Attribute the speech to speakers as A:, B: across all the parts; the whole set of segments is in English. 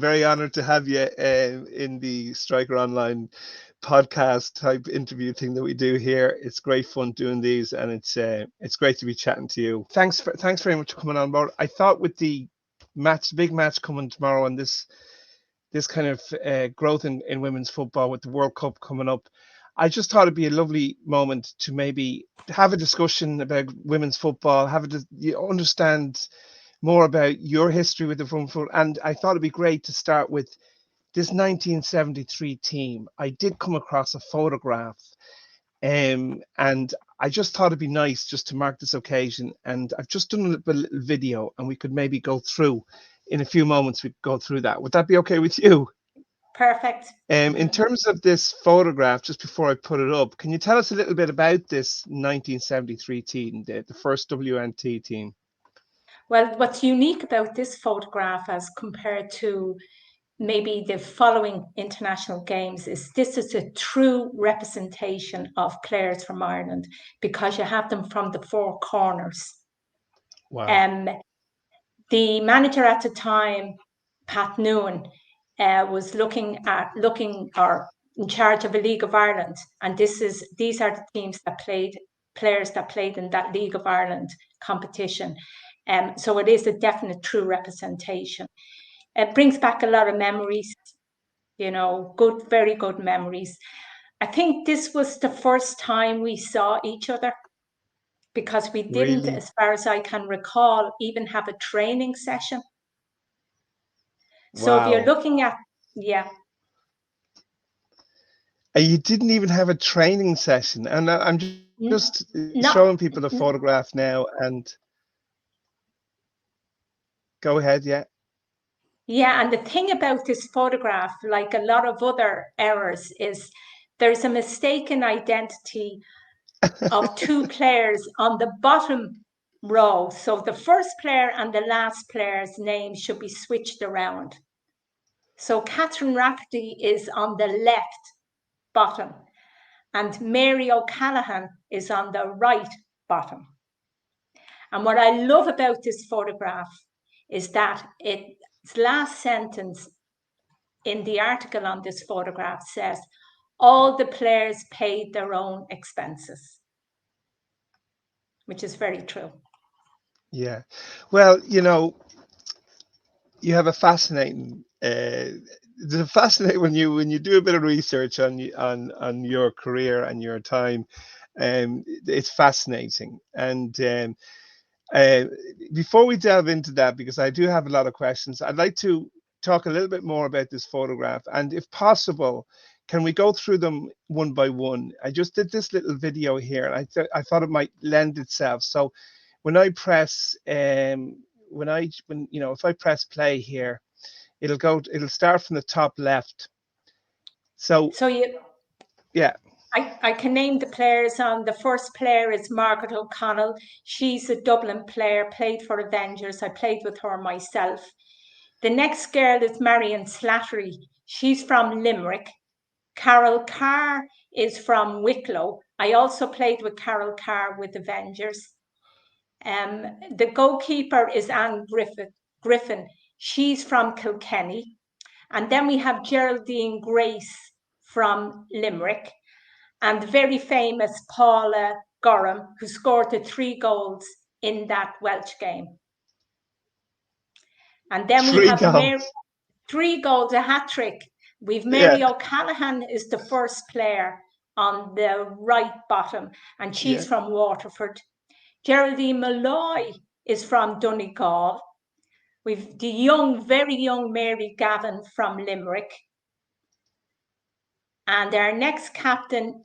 A: Very honored to have you in the Striker Online podcast type interview thing that we do here. It's great fun doing these, and it's great to be chatting to you. Thanks very much for coming on board. I thought with the big match coming tomorrow, and this kind of growth in women's football with the World Cup coming up, I just thought it'd be a lovely moment to maybe have a discussion about women's football, you understand more about your history with the front foot. And I thought it'd be great to start with this 1973 team. I did come across a photograph, and I just thought it'd be nice just to mark this occasion. And I've just done a little video, and we could maybe go through in a few moments. We could go through that. Would that be okay with you?
B: Perfect.
A: In terms of this photograph, just before I put it up, can you tell us a little bit about this 1973 team, the first WNT team?
B: Well, what's unique about this photograph as compared to maybe the following international games is this is a true representation of players from Ireland because you have them from the four corners.
A: Wow.
B: The manager at the time, Pat Newen, was looking or in charge of a League of Ireland, and these are the teams that players that played in that League of Ireland competition. So it is a definite true representation. It brings back a lot of memories, very good memories. I think this was the first time we saw each other because we didn't,
A: Really?
B: as far as I can recall, even have a training session. So if you're
A: Wow.
B: looking at, yeah.
A: And you didn't even have a training session. And I'm just showing people the photograph now, and go ahead, yeah.
B: Yeah, and the thing about this photograph, like a lot of other errors, is there's a mistaken identity of two players on the bottom row. So the first player and the last player's name should be switched around. So Catherine Rafferty is on the left bottom, and Mary O'Callaghan is on the right bottom. And what I love about this photograph is that its last sentence in the article on this photograph says, all the players paid their own expenses, which is very true.
A: Yeah. Well, you have a fascinating it's fascinating when you do a bit of research on your career and your time. It's fascinating. And uh, before we delve into that, because I do have a lot of questions, I'd like to talk a little bit more about this photograph, and if possible, can we go through them one by one? I just did this little video here, and I thought it might lend itself. So when I press if I press play here, it'll start from the top left. So yeah.
B: I can name the players on. The first player is Margaret O'Connell. She's a Dublin player, played for Avengers. I played with her myself. The next girl is Marion Slattery. She's from Limerick. Carol Carr is from Wicklow. I also played with Carol Carr with Avengers. The goalkeeper is Anne Griffin. She's from Kilkenny. And then we have Geraldine Grace from Limerick. And the very famous Paula Gorham, who scored the 3 goals in that Welsh game. And then we have 3 goals, a hat-trick. We've Mary O'Callaghan is the first player on the right bottom, and she's from Waterford. Geraldine Malloy is from Donegal. We've the very young Mary Gavin from Limerick. And our next captain,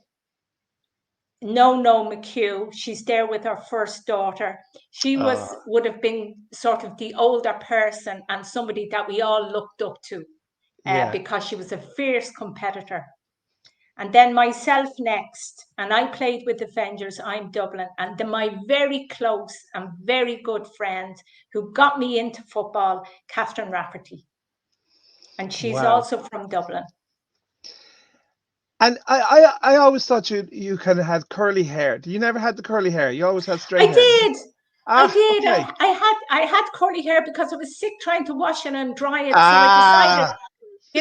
B: No McHugh, she's there with her first daughter. She would have been sort of the older person and somebody that we all looked up to because she was a fierce competitor. And then myself next, and I played with Avengers, I'm Dublin, and then my very close and very good friend who got me into football, Catherine Rafferty. And she's also from Dublin.
A: And I always thought you kind of had curly hair. You never had the curly hair. You always had straight hair.
B: I did. I
A: Ah,
B: did.
A: okay.
B: I had curly hair because I was sick trying to wash it and dry it. So I decided,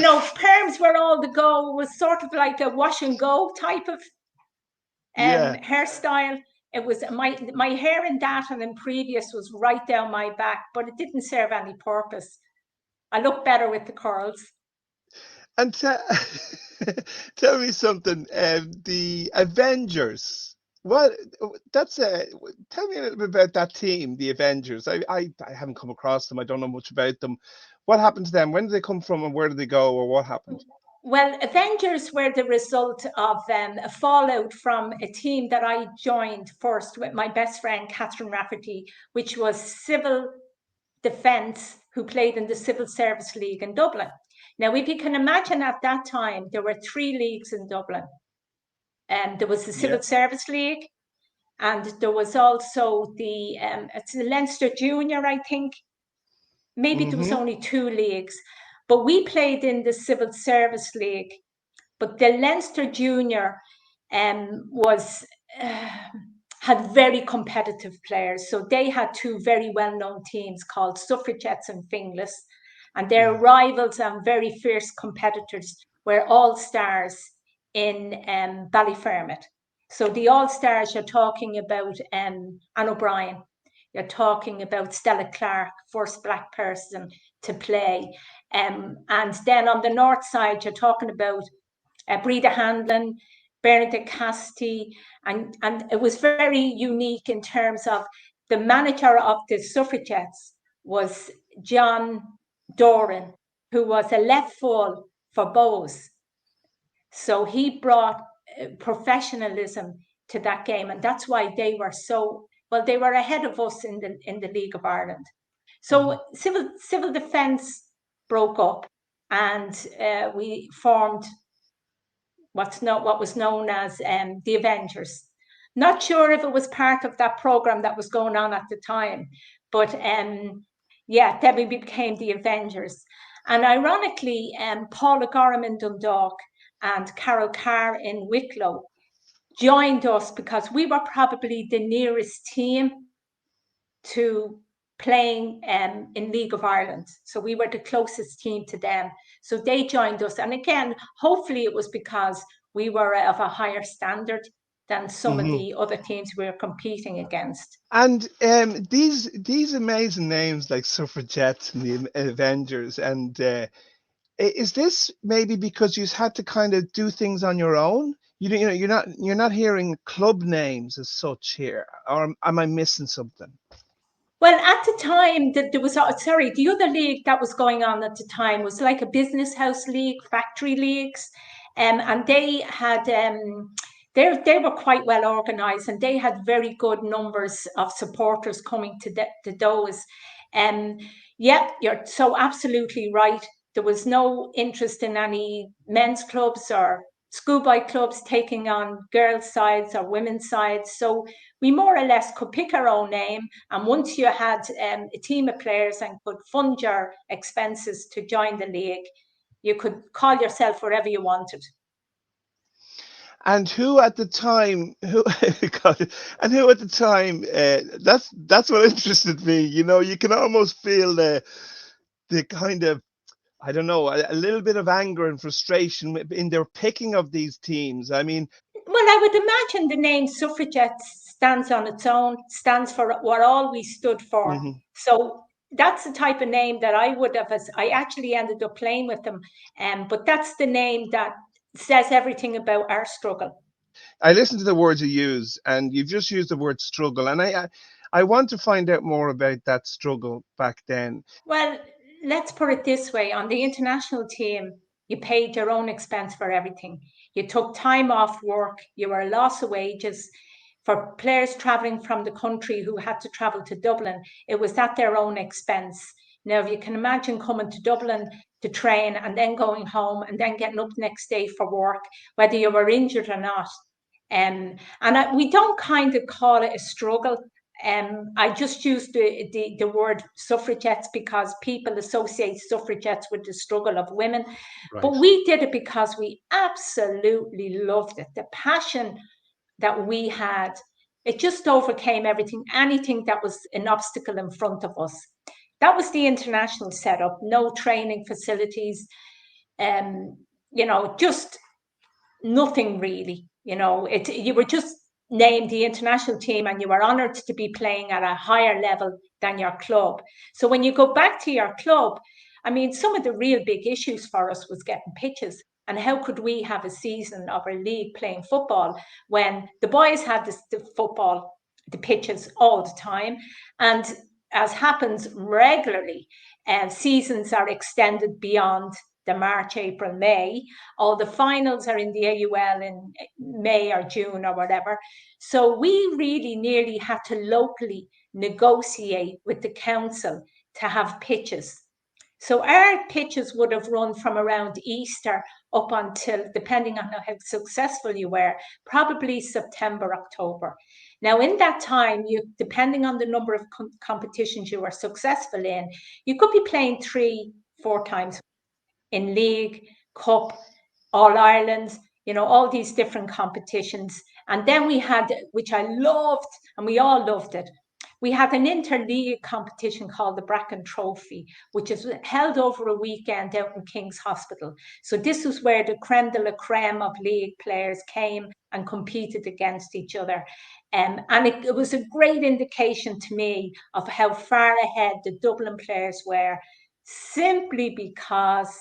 A: Ah,
B: perms were all the go. It was sort of like a wash and go type of
A: yeah.
B: hairstyle. It was my hair in that and in previous was right down my back, but it didn't serve any purpose. I look better with the curls.
A: And tell me something. The Avengers. What? That's a. Tell me a little bit about that team, the Avengers. I haven't come across them. I don't know much about them. What happened to them? When did they come from, and where did they go, or what happened?
B: Well, Avengers were the result of a fallout from a team that I joined first with my best friend, Catherine Rafferty, which was civil defence, who played in the Civil Service League in Dublin. Now, if you can imagine at that time, there were three leagues in Dublin. There was the
A: Yeah.
B: Civil Service League, and there was also it's the Leinster Junior, I think. Maybe there was
A: Mm-hmm.
B: only two leagues, but we played in the Civil Service League. But the Leinster Junior was had very competitive players. So they had two very well-known teams called Suffragettes and Finglas, and their
A: Yeah.
B: rivals and very fierce competitors were all stars in Ballyfermot. So the all stars, you're talking about Anne O'Brien, you're talking about Stella Clark, first black person to play. And then on the north side, you're talking about Breda Handlin, Bernadette Cassidy, and it was very unique in terms of the manager of the Suffragettes was John Doran, who was a left full for Bowes. So he brought professionalism to that game, and that's why they were so well. They were ahead of us in the League of Ireland.
A: Mm-hmm.
B: So civil defence broke up, and we formed what was known as the Avengers. Not sure if it was part of that program that was going on at the time, but yeah, then we became the Avengers. And ironically, Paula Gorham in Dundalk and Carol Carr in Wicklow joined us because we were probably the nearest team to playing in League of Ireland. So we were the closest team to them. So they joined us. And again, hopefully it was because we were of a higher standard than some of
A: Mm-hmm.
B: the other teams we were competing against.
A: And these amazing names like Suffragettes and the Avengers, and is this maybe because you had to kind of do things on your own? You know, you're not hearing club names as such here, or am I missing something?
B: Well, at the time that there was, sorry, the other league that was going on at the time was like a business house league, factory leagues, and they had they were quite well organised, and they had very good numbers of supporters coming to those. Um, yeah, you're so absolutely right. There was no interest in any men's clubs or schoolboy clubs taking on girls' sides or women's sides. So we more or less could pick our own name. And once you had a team of players and could fund your expenses to join the league, you could call yourself whatever you wanted.
A: And who at the time, who God, and who at the time, that's what interested me. You know, you can almost feel the kind of, I don't know, a little bit of anger and frustration in their picking of these teams. I mean,
B: Well, I would imagine the name suffragettes stands on its own, stands for what all we stood for.
A: mhm.
B: So that's the type of name that I would have. I actually ended up playing with them, but that's the name that says everything about our struggle.
A: I listened to the words you use, and you've just used the word struggle, and I want to find out more about that struggle back then.
B: Well, let's put it this way. On the international team, you paid your own expense for everything. You took time off work, you were a loss of wages. For players travelling from the country who had to travel to Dublin, it was at their own expense. Now, if you can imagine coming to Dublin to train and then going home and then getting up next day for work, whether you were injured or not. We don't kind of call it a struggle. I just use the word suffragettes because people associate suffragettes with the struggle of women.
A: Right.
B: But we did it because we absolutely loved it. The passion that we had It just overcame everything, anything that was an obstacle in front of us. That was the international setup. No training facilities, just nothing really. You were just named the international team and you were honoured to be playing at a higher level than your club. So when you go back to your club, I mean, some of the real big issues for us was getting pitches. And how could we have a season of a league playing football when the boys had the football, the pitches all the time? And as happens regularly, seasons are extended beyond the March, April, May. All the finals are in the AUL in May or June or whatever. So we really nearly had to locally negotiate with the council to have pitches. So our pitches would have run from around Easter up until, depending on how successful you were, probably September, October. Now, in that time, depending on the number of competitions you were successful in, you could be playing 3-4 times in league, cup, all Ireland, all these different competitions. And then we had, which I loved, and we all loved it, we had an inter-league competition called the Bracken Trophy, which is held over a weekend out in King's Hospital. So this was where the creme de la creme of league players came and competed against each other. And it was a great indication to me of how far ahead the Dublin players were, simply because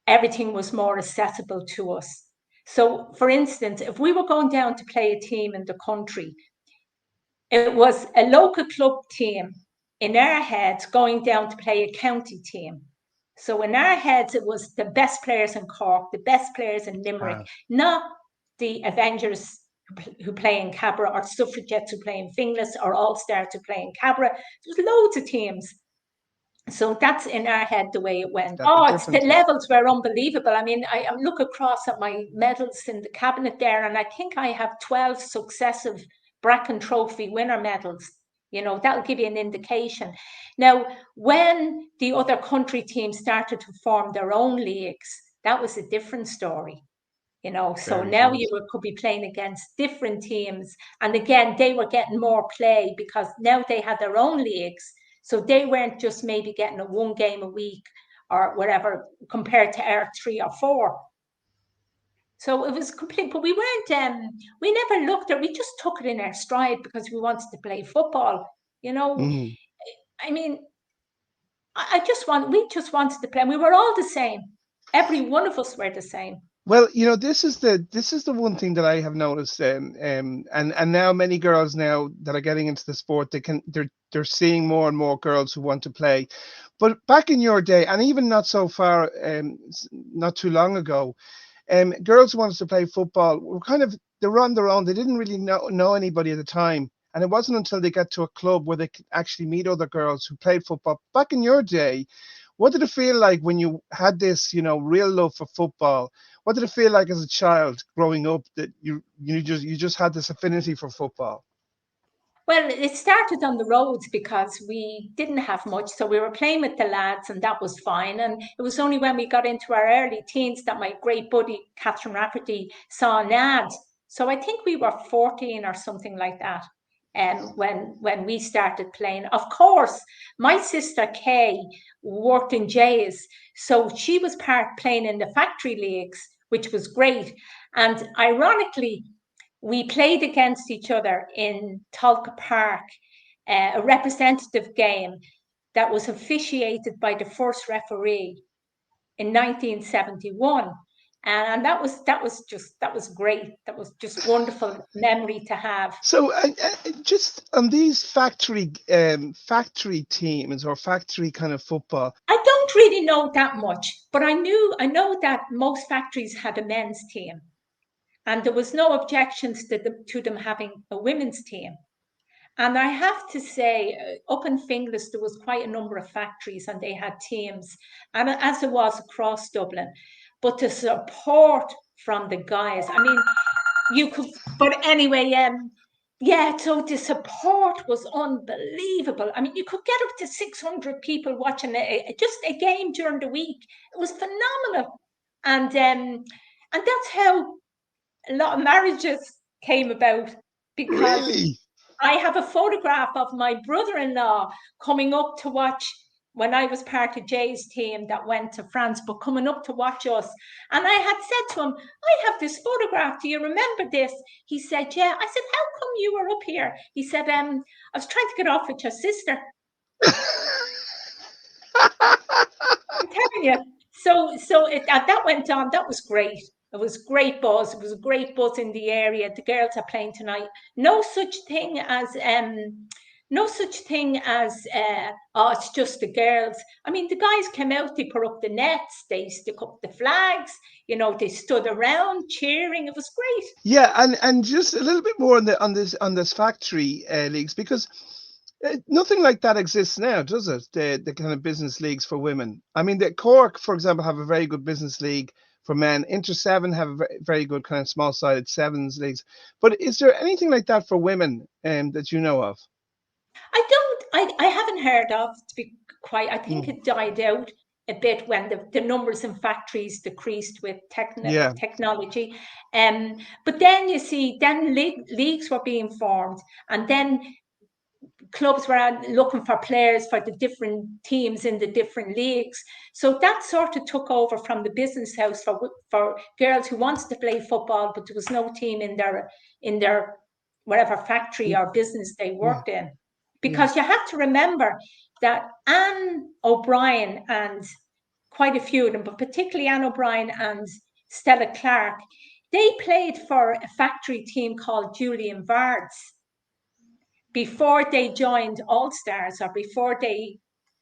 B: everything was more accessible to us. So, for instance, if we were going down to play a team in the country, it was a local club team in our heads going down to play a county team. So in our heads, it was the best players in Cork, the best players in Limerick, not the Avengers who play in Cabra or Suffragettes who play in Finglas or All-Stars who play in Cabra. There was loads of teams. So that's in our head the way it went. The levels were unbelievable. I mean, I look across at my medals in the cabinet there, and I think I have 12 successive Bracken Trophy winner medals. That'll give you an indication. Now, when the other country teams started to form their own leagues, that was a different story. So now you could be playing against different teams. And again, they were getting more play because now they had their own leagues. So they weren't just maybe getting a 1 game a week or whatever compared to our 3 or 4. So it was complete, but we weren't, we never looked at, we just took it in our stride because we wanted to play football, I mean, we just wanted to play. And we were all the same. Every one of us were the same.
A: Well, this is the one thing that I have noticed, and now many girls now that are getting into the sport, they're seeing more and more girls who want to play. But back in your day, and even not so far, not too long ago, girls who wanted to play football were they were on their own. They didn't really know anybody at the time, and it wasn't until they got to a club where they could actually meet other girls who played football. Back in your day, what did it feel like when you had this, real love for football? What did it feel like as a child growing up that you just had this affinity for football?
B: Well, it started on the roads because we didn't have much. So we were playing with the lads and that was fine. And it was only when we got into our early teens that my great buddy, Catherine Rafferty, saw an ad. So I think we were 14 or something like that. When we started playing. Of course, my sister Kay worked in Jays. So she was playing in the factory leagues, which was great. And ironically, we played against each other in Tulka Park, a representative game that was officiated by the first referee in 1971. And that was great. That was just wonderful memory to have.
A: So just on these factory teams or factory kind of football,
B: I don't really know that much, but I know that most factories had a men's team. And there was no objections to them having a women's team. And I have to say, up in Finglas, there was quite a number of factories and they had teams, and as it was across Dublin. But the support from the guys, I mean, you could, but anyway, so the support was unbelievable. I mean, you could get up to 600 people watching just a game during the week. It was phenomenal. And that's how a lot of marriages came about because
A: Really?
B: I have a photograph of my brother-in-law coming up to watch when I was part of Jay's team that went to France, but coming up to watch us. And I had said to him, I have this photograph. Do you remember this? He said, yeah. I said, how come you were up here? He said, I was trying to get off with your sister. I'm telling you. That went on. That was great. It was great buzz. It was a great buzz in the area. The girls are playing tonight. No such thing as oh, it's just the girls. I mean, the guys came out, they put up the nets, they stuck up the flags, they stood around cheering. It was great.
A: Yeah, and just a little bit more on this factory leagues, because nothing like that exists now, does it? The kind of business leagues for women. I mean, the Cork, for example, have a very good business league for men. Inter Seven have a very good kind of small-sided sevens leagues. But is there anything like that for women that you know of?
B: I haven't heard of, to be quite. I think
A: Mm,
B: it died out a bit when the numbers in factories decreased with
A: yeah.
B: technology. But then you see, then leagues were being formed, and then clubs were looking for players for the different teams in the different leagues. So that sort of took over from the business house for girls who wanted to play football, but there was no team in their whatever factory or business they
A: Yeah.
B: worked in.
A: Yeah.
B: Because you have to remember that Anne O'Brien and quite a few of them, but particularly Anne O'Brien and Stella Clark, they played for a factory team called Julian Vards before they joined All Stars or before they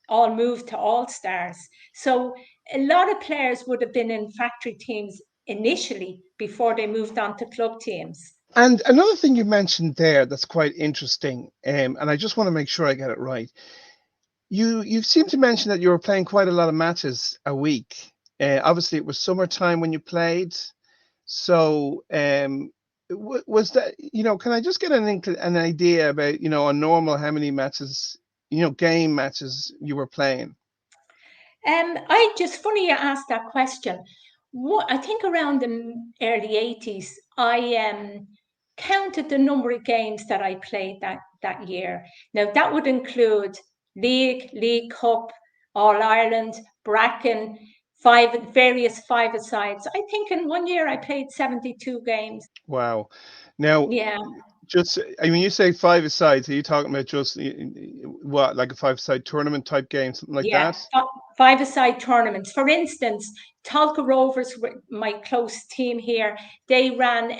B: all moved to All Stars. So a lot of players would have been in factory teams initially before they moved on to club teams.
A: And another thing you mentioned there that's quite interesting, and I just want to make sure I get it right. You seem to mention that you were playing quite a lot of matches a week. Obviously, it was summertime when you played. So, was that, can I just get an idea about, on normal, how many matches, game matches you were playing?
B: I just funny you asked that question. What I think around the early 80s, I counted the number of games that I played that year. Now that would include League Cup, All Ireland, Bracken, various five-a-sides. I think in one year I played 72 games.
A: Wow. Now,
B: Yeah.
A: just, I mean, you say five-a-sides, are you talking about just what, like a five-a-side tournament type game, something like
B: Yeah,
A: that?
B: five-a-side tournaments. For instance, Talca Rovers, my close team here, they ran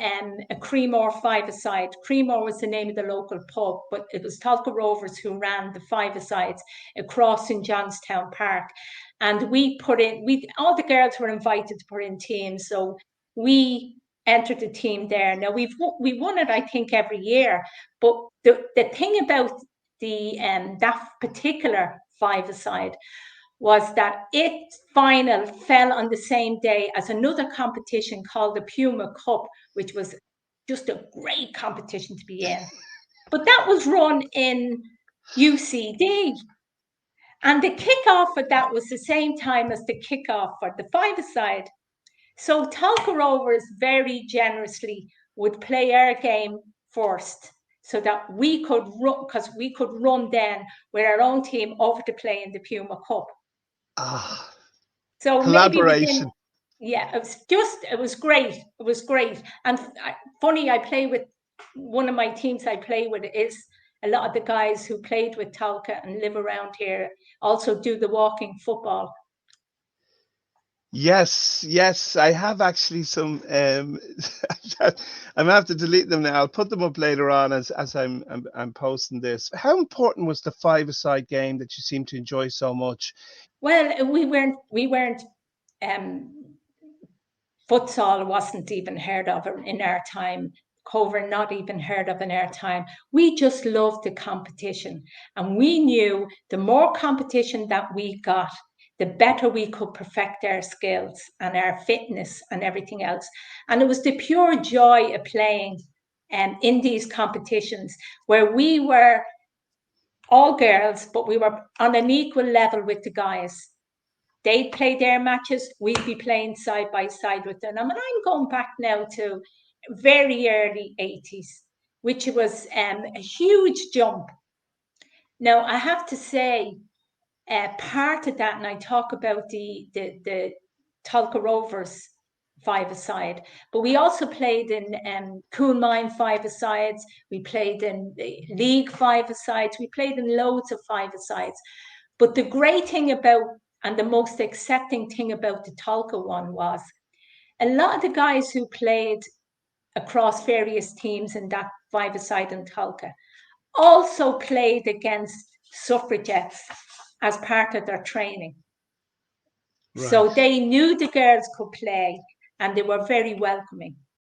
B: a Creemore five-a-side. Creemore was the name of the local pub, but it was Talca Rovers who ran the five-a-sides across in Johnstown Park. And all the girls were invited to put in teams, so we entered the team there. Now we won it, I think, every year. But the thing about that particular five-a-side was that its final fell on the same day as another competition called the Puma Cup, which was just a great competition to be in. But that was run in UCD. And the kickoff for that was the same time as the kickoff for the five-a-side. So Talca Rovers very generously would play our game first so that we could run, because we could run then with our own team over to play in the Puma Cup.
A: Ah,
B: So maybe
A: collaboration.
B: yeah, it was great. It was great. And funny, I play with one of my teams I play with is a lot of the guys who played with Talca and live around here also do the walking football.
A: Yes, yes, I have actually some. I'm gonna have to delete them now. I'll put them up later on as I'm posting this. How important was the five-a-side game that you seem to enjoy so much?
B: Well, we weren't um futsal wasn't even heard of in our time. Cover not even heard of in our time. We just loved the competition, and we knew the more competition that we got, the better we could perfect our skills and our fitness and everything else. And it was the pure joy of playing in these competitions where we were all girls, but we were on an equal level with the guys. They'd play their matches, we'd be playing side by side with them. I mean, I'm going back now to very early 80s which was a huge jump. Now, I have to say, part of that, and I talk about the Tulka Rovers five-a-side, but we also played in Coolmine five-a-sides, we played in the League five-a-sides, we played in loads of five-a-sides. But the great thing about, and the most accepting thing about the Tulka one was, a lot of the guys who played across various teams in that five-a-side in Tulka also played against suffragettes as part of their training. Right. So they knew the girls could play and they were very welcoming.